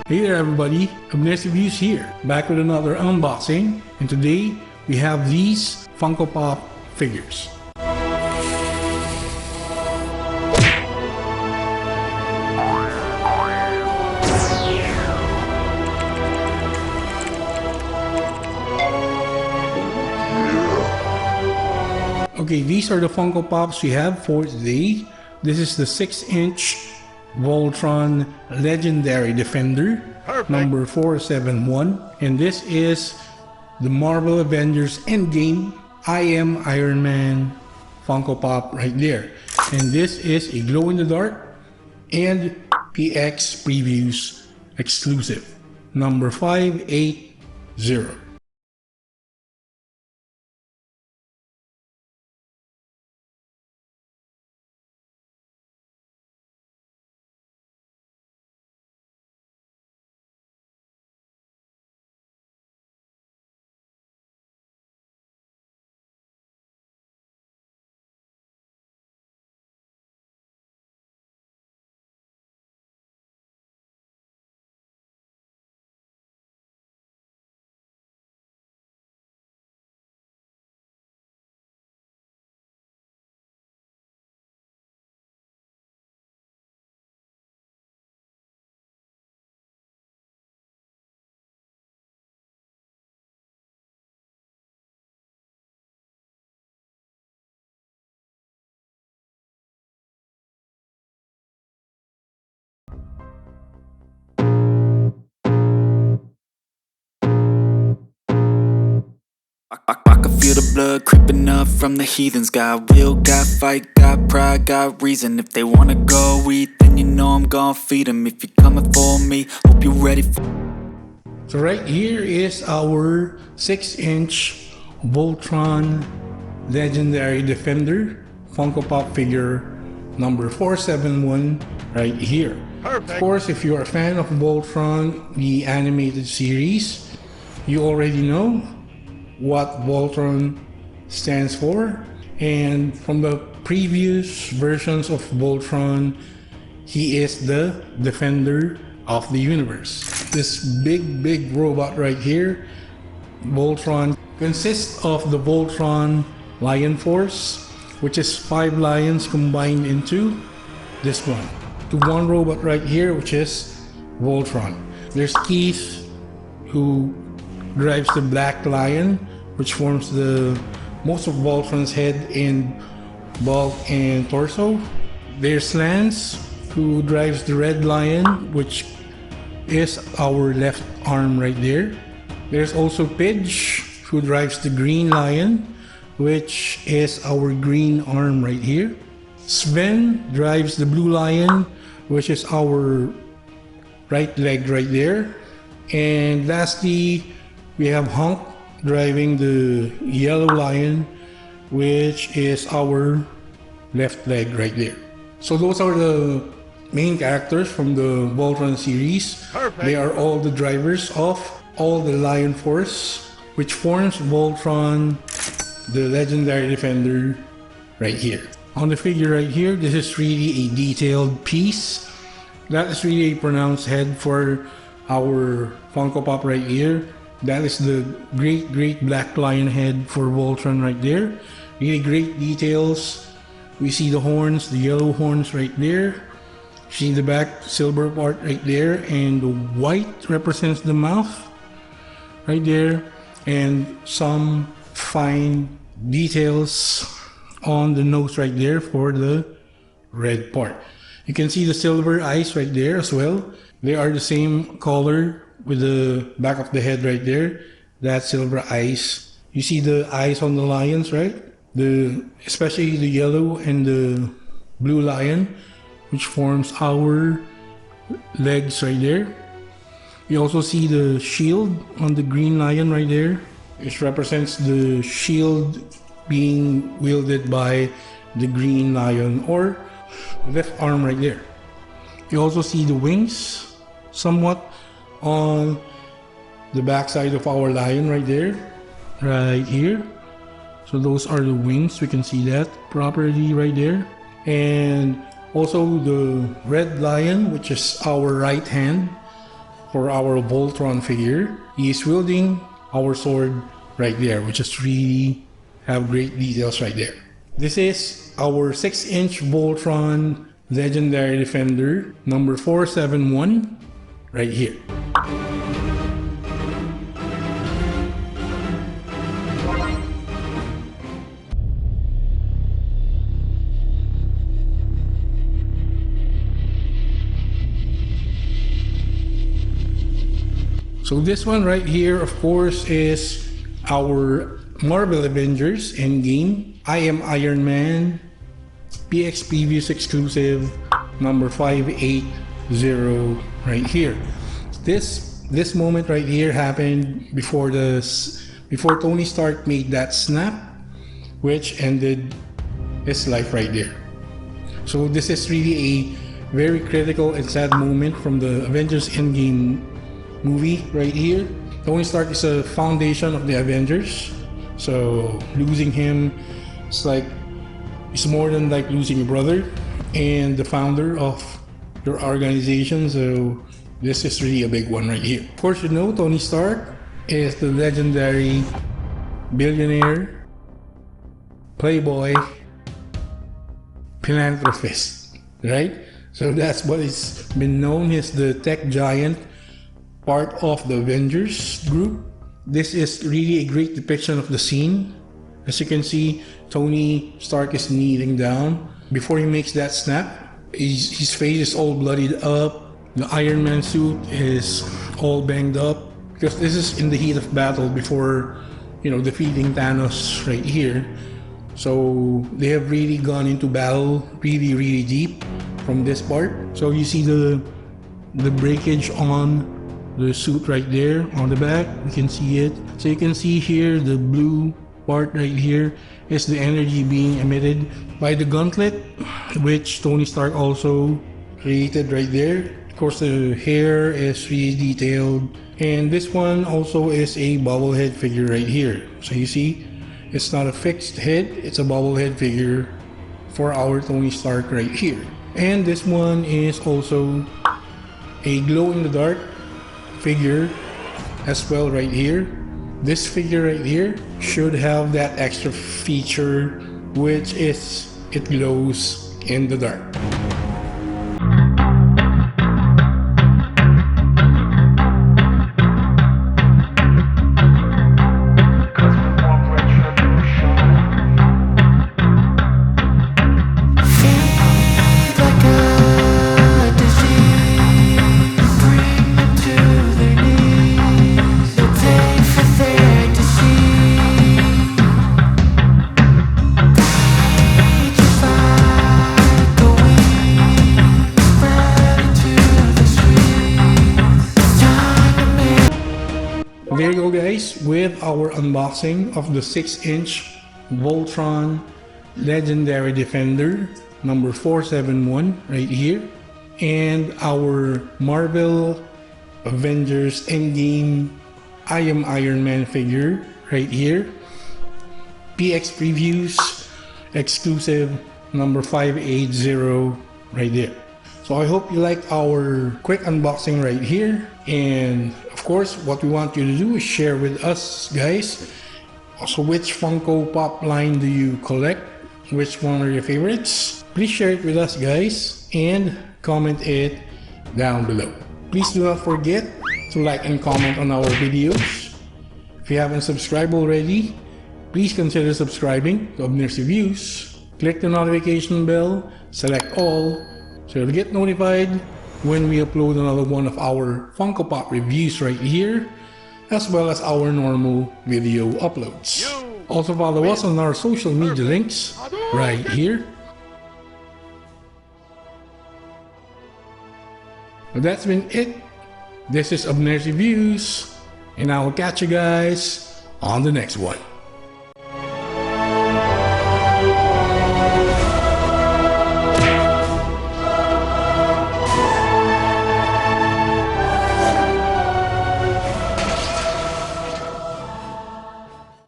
Hey there everybody, Abner Reviews here, back with another unboxing, and today we have these Funko Pop figures. Okay, these are the Funko Pops we have for today. This is the 6-inch Voltron Legendary Defender, number 471. And this is the Marvel Avengers Endgame I Am Iron Man Funko Pop right there. And this is a glow-in-the-dark and PX Previews exclusive, number 580. I can feel the blood creeping up from the heathens. Got will, got fight, got pride, got reason. If they wanna go eat, then you know I'm gonna feed them. If you're coming for me, hope you're ready for. So right here is our 6-inch Voltron Legendary Defender Funko Pop figure, number 471 right here. Perfect. Of course, if you're a fan of Voltron, the animated series, you already know what Voltron stands for. And from the previous versions of Voltron, he is the defender of the universe. This big robot right here, Voltron, consists of the Voltron Lion Force, which is 5 lions combined into this one. To one robot right here, which is Voltron. There's Keith, who drives the Black Lion, which forms the most of Voltron's head in bulk and torso. There's Lance, who drives the Red Lion, which is our left arm right there. There's also Pidge, who drives the Green Lion, which is our green arm right here. Sven drives the Blue Lion, which is our right leg right there. And lastly, we have Hunk driving the Yellow Lion, which is our left leg right there. So those are the main characters from the Voltron series. Perfect. They are all the drivers of all the Lion Force, which forms Voltron, the Legendary Defender, right here. On the figure right here, this is really a detailed piece. That is really a pronounced head for our Funko Pop right here. That is the great Black Lion head for Voltron right there. Really great details. We see the horns, the yellow horns right there. See the back silver part right there, and the white represents the mouth right there, and some fine details on the nose right there for the red part. You can see the silver eyes right there as well. They are the same color with the back of the head right there. That silver eyes. You see the eyes on the lions, right? Especially the yellow and the blue lion, which forms our legs right there. You also see the shield on the green lion right there, which represents the shield being wielded by the green lion, or left arm right there. You also see the wings somewhat on the back side of our lion right there, right here. So those are the wings. We can see that properly right there. And also the red lion, which is our right hand, for our Voltron figure. He is wielding our sword right there, which is really have great details right there. This is our 6-inch Voltron Legendary Defender number 471 right here. So this one right here, of course, is our Marvel Avengers Endgame. I Am Iron Man PX Previews exclusive number 580 right here. This moment right here happened before Tony Stark made that snap, which ended his life right there. So this is really a very critical and sad moment from the Avengers Endgame movie right here. Tony Stark is a foundation of the Avengers, so losing him, it's more than like losing a brother and the founder of your organization. So this is really a big one right here. Of course, you know Tony Stark is the legendary billionaire, playboy, philanthropist, right? So that's what it's been known as, the tech giant, part of the Avengers group. This is really a great depiction of the scene. As you can see, Tony Stark is kneeling down before he makes that snap. His face is all bloodied up. The Iron Man suit is all banged up because this is in the heat of battle before, defeating Thanos right here. So they have really gone into battle really, really deep from this part. So you see the breakage on the suit right there on the back. You can see it. So you can see here the blue part right here is the energy being emitted by the gauntlet, which Tony Stark also created right there. Of course, the hair is really detailed, and this one also is a bobblehead figure right here. So you see, it's not a fixed head, it's a bobblehead figure for our Tony Stark right here. And this one is also a glow-in-the-dark figure as well right here. This figure right here should have that extra feature, which is it glows in the dark. There you go, guys, with our unboxing of the 6-inch Voltron Legendary Defender number 471 right here, and our Marvel Avengers Endgame I Am Iron Man figure right here, PX Previews exclusive number 580 right there. So I hope you liked our quick unboxing right here, and of course what we want you to do is share with us, guys. Also, which Funko Pop line do you collect? Which one are your favorites? Please share it with us, guys, and comment it down below. Please do not forget to like and comment on our videos. If you haven't subscribed already, please consider subscribing to Abner's Reviews. Click the notification bell, select all, so you'll get notified when we upload another one of our Funko Pop reviews right here, as well as our normal video uploads. Also follow us on our social media links right here. But that's been it. This is Abner's Reviews, and I will catch you guys on the next one.